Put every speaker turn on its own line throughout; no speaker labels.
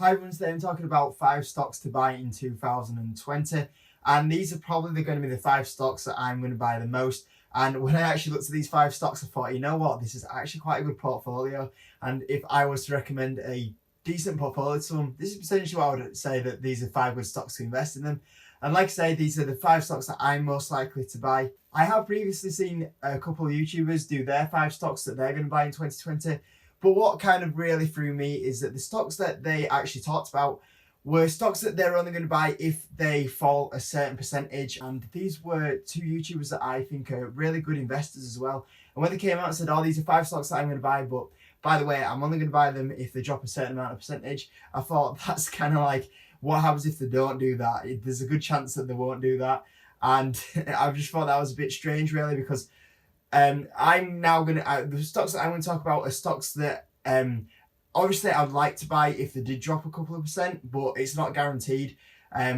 Hi everyone, today I'm talking about 5 stocks to buy in 2020, and these are probably going to be the 5 stocks that I'm going to buy the most. And when I actually looked at these 5 stocks, I thought, you know what, this is actually quite a good portfolio, and if I was to recommend a decent portfolio to someone, this is potentially what I would say, that these are 5 good stocks to invest in them. And like I say, these are the 5 stocks that I'm most likely to buy. I have previously seen a couple of YouTubers do their 5 stocks that they're going to buy in 2020. But what kind of really threw me is that the stocks that they actually talked about were stocks that they're only going to buy if they fall a certain percentage. And these were 2 YouTubers that I think are really good investors as well. And when they came out and said, oh, these are 5 stocks that I'm going to buy, but by the way, I'm only going to buy them if they drop a certain amount of percentage, I thought that's kind of like, what happens if they don't do that? There's a good chance that they won't do that. And I just thought that was a bit strange, really, because I'm now going to, the stocks that I'm going to talk about are stocks that obviously I'd like to buy if they did drop a couple of percent, but it's not guaranteed.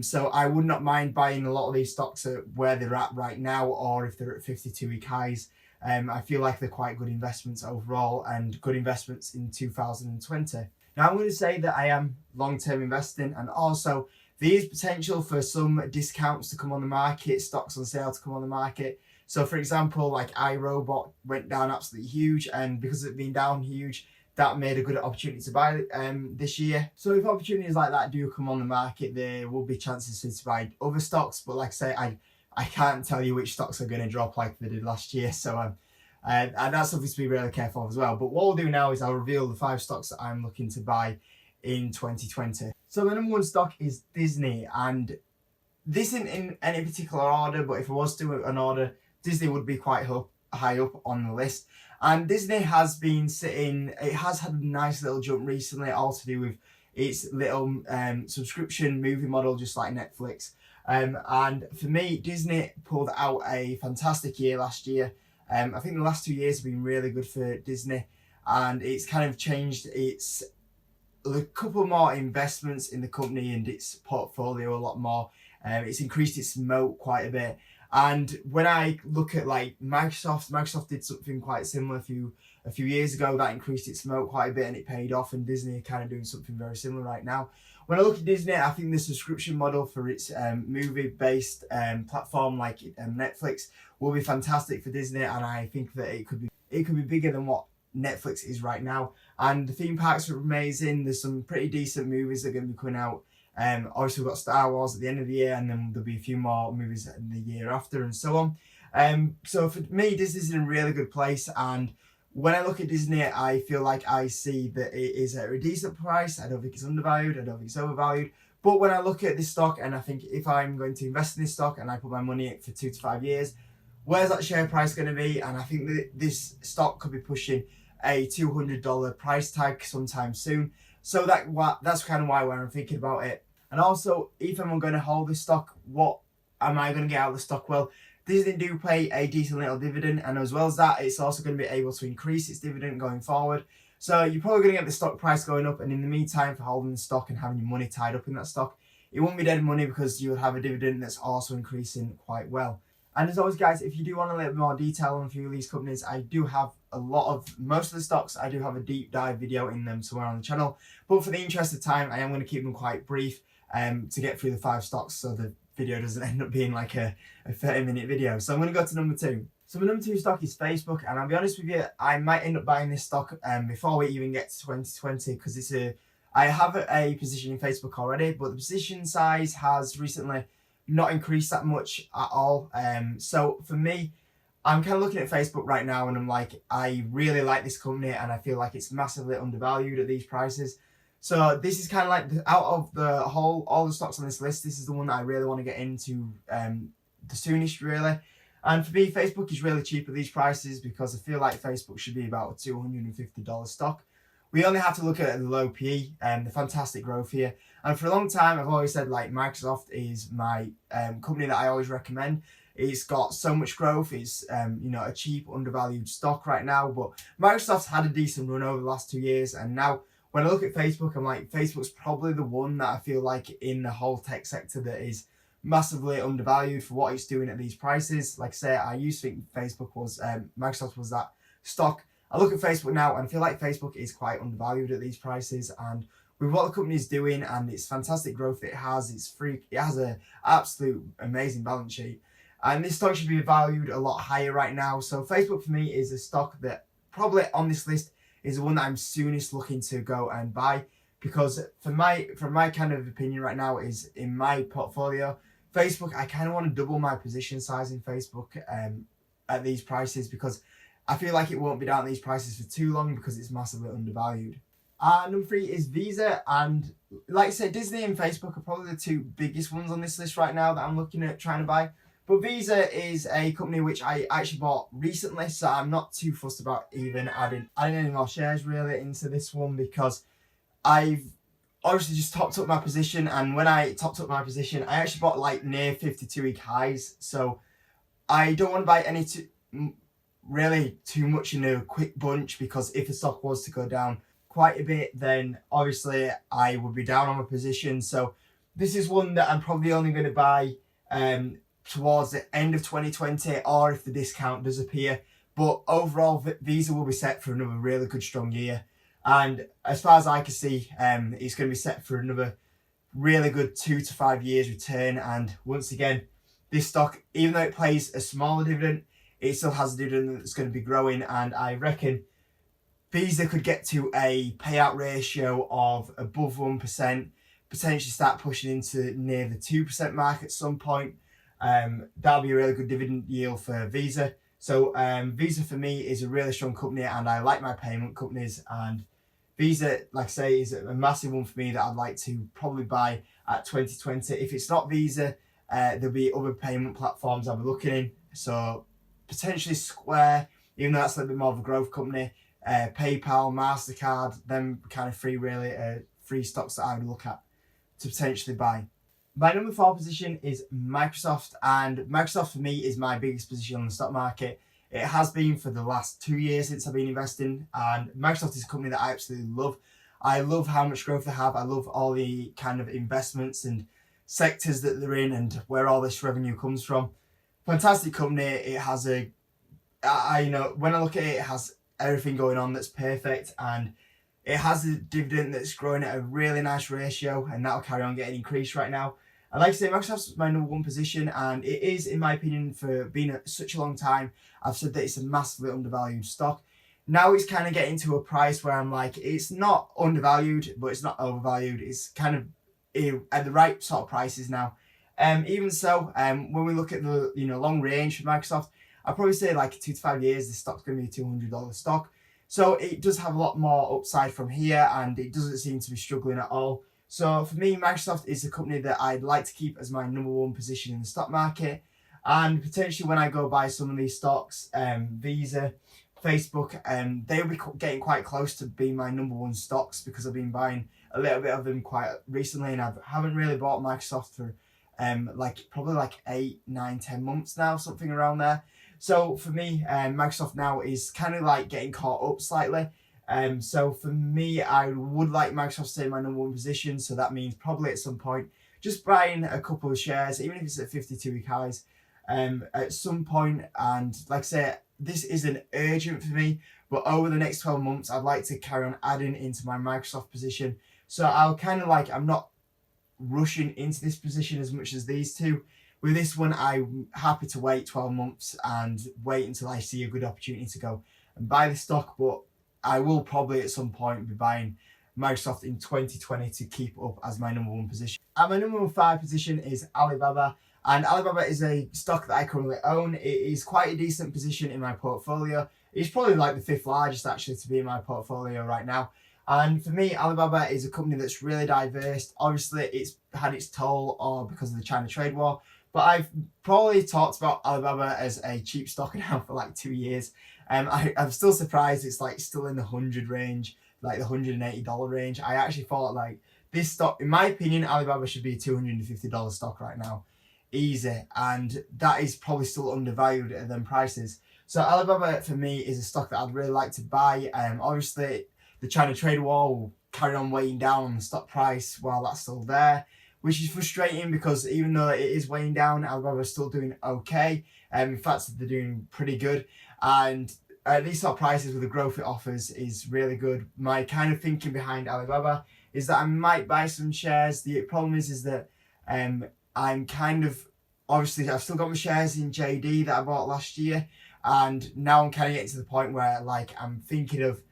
So I would not mind buying a lot of these stocks at where they're at right now, or if they're at 52-week highs. I feel like they're quite good investments overall and good investments in 2020. Now I'm going to say that I am long-term investing, and also there is potential for some discounts to come on the market, stocks on sale to come on the market. So for example, like iRobot went down absolutely huge, and because of it being down huge, that made a good opportunity to buy this year. So if opportunities like that do come on the market, there will be chances to buy other stocks. But like I say, I can't tell you which stocks are going to drop like they did last year. So and that's something to be really careful of as well. But what we'll do now is I'll reveal the 5 stocks that I'm looking to buy in 2020. So the number 1 stock is Disney, and this isn't in any particular order, but if I was to do an order, Disney would be quite high up on the list. And Disney has been sitting, it has had a nice little jump recently, all to do with its little subscription movie model, just like Netflix. And for me, Disney pulled out a fantastic year last year. I think the last 2 years have been really good for Disney, and it's kind of changed its a couple more investments in the company and its portfolio a lot more. It's increased its moat quite a bit. And when I look at like Microsoft did something quite similar a few years ago that increased its moat quite a bit, and it paid off, and Disney are kind of doing something very similar right now. When I look at Disney, I think the subscription model for its movie-based platform like Netflix will be fantastic for Disney, and I think that it could be bigger than what Netflix is right now. And the theme parks are amazing. There's some pretty decent movies that are going to be coming out. Obviously we've got Star Wars at the end of the year, and then there'll be a few more movies in the year after, and so on. So for me, Disney's in a really good place, and when I look at Disney, I feel like I see that it is at a decent price. I don't think it's undervalued, I don't think it's overvalued. But when I look at this stock, and I think if I'm going to invest in this stock and I put my money in it for 2 to 5 years, where's that share price going to be? And I think that this stock could be pushing a $200 price tag sometime soon. So that's kind of why when I'm thinking about it. And also, if I'm going to hold this stock, what am I going to get out of the stock? Well, Disney do pay a decent little dividend, and as well as that, it's also going to be able to increase its dividend going forward. So you're probably going to get the stock price going up, and in the meantime, for holding the stock and having your money tied up in that stock, it won't be dead money because you'll have a dividend that's also increasing quite well. And as always, guys, if you do want a little bit more detail on a few of these companies, I do have most of the stocks, I do have a deep dive video in them somewhere on the channel. But for the interest of time, I am going to keep them quite brief to get through the 5 stocks, so the video doesn't end up being like a 30-minute video. So I'm going to go to number 2. So my number 2 stock is Facebook, and I'll be honest with you, I might end up buying this stock before we even get to 2020, because I have a position in Facebook already, but the position size has recently not increased that much at all. So for me, I'm kind of looking at Facebook right now, and I'm like, I really like this company, and I feel like it's massively undervalued at these prices. So this is kind of like, out of all the stocks on this list, this is the one that I really want to get into the soonest, really. And for me, Facebook is really cheap at these prices, because I feel like Facebook should be about a $250 stock. We only have to look at the low PE and the fantastic growth here. And for a long time, I've always said like Microsoft is my company that I always recommend. It's got so much growth. It's a cheap, undervalued stock right now. But Microsoft's had a decent run over the last 2 years, and now when I look at Facebook, I'm like, Facebook's probably the one that I feel like in the whole tech sector that is massively undervalued for what it's doing at these prices. Like I say, I used to think Microsoft was that stock. I look at Facebook now and I feel like Facebook is quite undervalued at these prices, and with what the company is doing and its fantastic growth it has, it has an absolute amazing balance sheet. And this stock should be valued a lot higher right now. So Facebook for me is a stock that probably on this list is the one that I'm soonest looking to go and buy, because from my kind of opinion right now is in my portfolio, Facebook, I kind of want to double my position size in Facebook at these prices, because I feel like it won't be down at these prices for too long because it's massively undervalued. Number 3 is Visa, and like I said, Disney and Facebook are probably the two biggest ones on this list right now that I'm looking at trying to buy. But Visa is a company which I actually bought recently, so I'm not too fussed about even adding any more shares really into this one, because I've obviously just topped up my position, and when I topped up my position, I actually bought like near 52-week highs, so I don't want to buy any really too much in a quick bunch, because if the stock was to go down quite a bit, then obviously I would be down on my position. So this is one that I'm probably only going to buy towards the end of 2020, or if the discount does appear. But overall, Visa will be set for another really good strong year, and as far as I can see, it's going to be set for another really good 2 to 5 years return. And once again, this stock, even though it pays a smaller dividend, it still has a dividend that's going to be growing, and I reckon Visa could get to a payout ratio of above 1%, potentially start pushing into near the 2% mark at some point. That'll be a really good dividend yield for Visa. So Visa for me is a really strong company, and I like my payment companies, and Visa, like I say, is a massive one for me that I'd like to probably buy at 2020. If it's not Visa, there'll be other payment platforms I'll be looking in. So potentially Square, even though that's a little bit more of a growth company, PayPal, MasterCard, them kind of free stocks that I would look at to potentially buy. My number 4 position is Microsoft, and Microsoft for me is my biggest position on the stock market. It has been for the last 2 years since I've been investing, and Microsoft is a company that I absolutely love. I love how much growth they have. I love all the kind of investments and sectors that they're in and where all this revenue comes from. Fantastic company. It has when I look at it, it has everything going on that's perfect, and it has a dividend that's growing at a really nice ratio, and that'll carry on getting increased right now. And like I say, Microsoft's my number 1 position, and it is, in my opinion, for being such a long time, I've said that it's a massively undervalued stock. Now it's kind of getting to a price where I'm like, it's not undervalued, but it's not overvalued. It's kind of at the right sort of prices now. Even so, when we look at the long range for Microsoft, I'd probably say like 2 to 5 years, this stock's going to be a $200 stock. So it does have a lot more upside from here, and it doesn't seem to be struggling at all. So for me, Microsoft is a company that I'd like to keep as my number 1 position in the stock market. And potentially when I go buy some of these stocks, Visa, Facebook, they'll be getting quite close to being my number 1 stocks, because I've been buying a little bit of them quite recently, and I haven't really bought Microsoft for probably 8, 9, 10 months now, something around there. So for me, Microsoft now is kind of like getting caught up slightly. So for me, I would like Microsoft to stay in my number 1 position. So that means probably at some point just buying a couple of shares, even if it's at 52-week highs, at some point. And like I say, this isn't urgent for me, but over the next 12 months, I'd like to carry on adding into my Microsoft position. So I'll kind of I'm not rushing into this position as much as these two. With this one, I'm happy to wait 12 months and wait until I see a good opportunity to go and buy the stock, but I will probably at some point be buying Microsoft in 2020 to keep up as my number 1 position. And my number 5 position is Alibaba, and Alibaba is a stock that I currently own. It is quite a decent position in my portfolio. It's probably like the 5th largest actually to be in my portfolio right now. And for me, Alibaba is a company that's really diverse. Obviously, it's had its toll because of the China trade war, but I've probably talked about Alibaba as a cheap stock now for like 2 years. I'm still surprised it's still in the 100 range, like the $180 range. I actually thought this stock, in my opinion, Alibaba should be a $250 stock right now, easy, and that is probably still undervalued at them prices. So Alibaba for me is a stock that I'd really like to buy. Obviously, the China trade war will carry on weighing down on the stock price while that's still there, which is frustrating because even though it is weighing down, Alibaba is still doing okay. In fact, they're doing pretty good. And these sort of prices with the growth it offers is really good. My kind of thinking behind Alibaba is that I might buy some shares. The problem is that I'm kind of, obviously I've still got my shares in JD that I bought last year, and now I'm kind of getting to the point where like I'm thinking of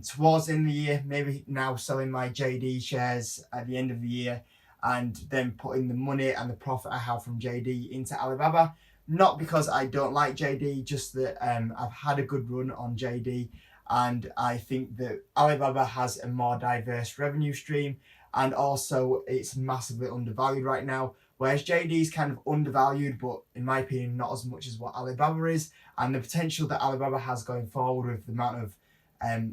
towards the end of the year, maybe now selling my JD shares at the end of the year, and then putting the money and the profit I have from JD into Alibaba. Not because I don't like JD, just that I've had a good run on JD, and I think that Alibaba has a more diverse revenue stream, and also it's massively undervalued right now. Whereas JD is kind of undervalued, but in my opinion, not as much as what Alibaba is, and the potential that Alibaba has going forward with the amount of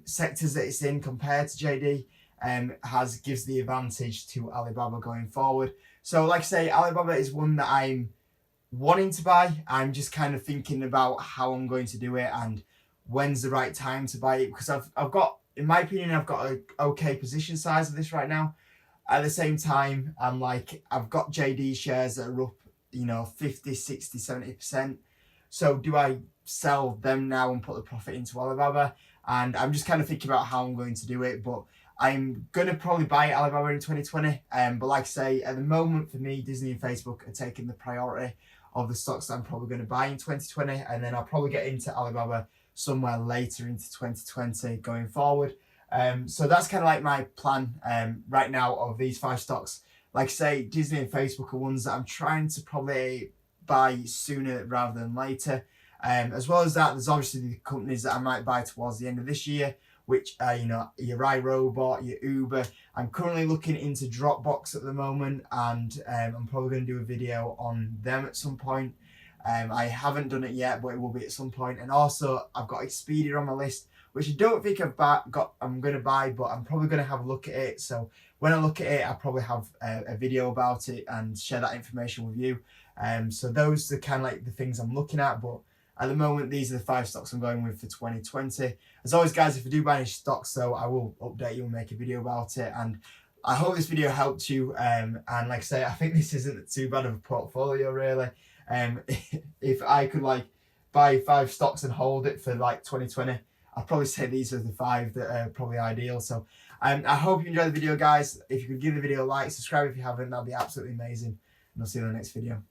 sectors that it's in compared to JD gives the advantage to Alibaba going forward. So like I say, Alibaba is one that I'm wanting to buy. I'm just kind of thinking about how I'm going to do it and when's the right time to buy it, because I've got, in my opinion, I've got a okay position size of this right now. At the same time, I'm like, I've got JD shares that are up, 50, 60, 70%. So do I sell them now and put the profit into Alibaba? And I'm just kind of thinking about how I'm going to do it, but I'm going to probably buy Alibaba in 2020. But like I say, at the moment for me, Disney and Facebook are taking the priority of the stocks that I'm probably going to buy in 2020. And then I'll probably get into Alibaba somewhere later into 2020 going forward. So that's kind of like my plan right now of these 5 stocks. Like I say, Disney and Facebook are ones that I'm trying to probably buy sooner rather than later. As well as that, there's obviously the companies that I might buy towards the end of this year, which are, your iRobot, your Uber. I'm currently looking into Dropbox at the moment, and I'm probably going to do a video on them at some point. I haven't done it yet, but it will be at some point. And also, I've got Expedia on my list, which I don't think I'm going to buy, but I'm probably going to have a look at it. So when I look at it, I'll probably have a video about it and share that information with you. So those are kind of like the things I'm looking at, but at the moment, these are the 5 stocks I'm going with for 2020. As always, guys, if I do buy any stocks, though, I will update you and make a video about it. And I hope this video helped you. And like I say, I think this isn't too bad of a portfolio, really. If I could buy 5 stocks and hold it for 2020, I'd probably say these are the 5 that are probably ideal. So I hope you enjoyed the video, guys. If you could give the video a like, subscribe if you haven't, that'd be absolutely amazing. And I'll see you in the next video.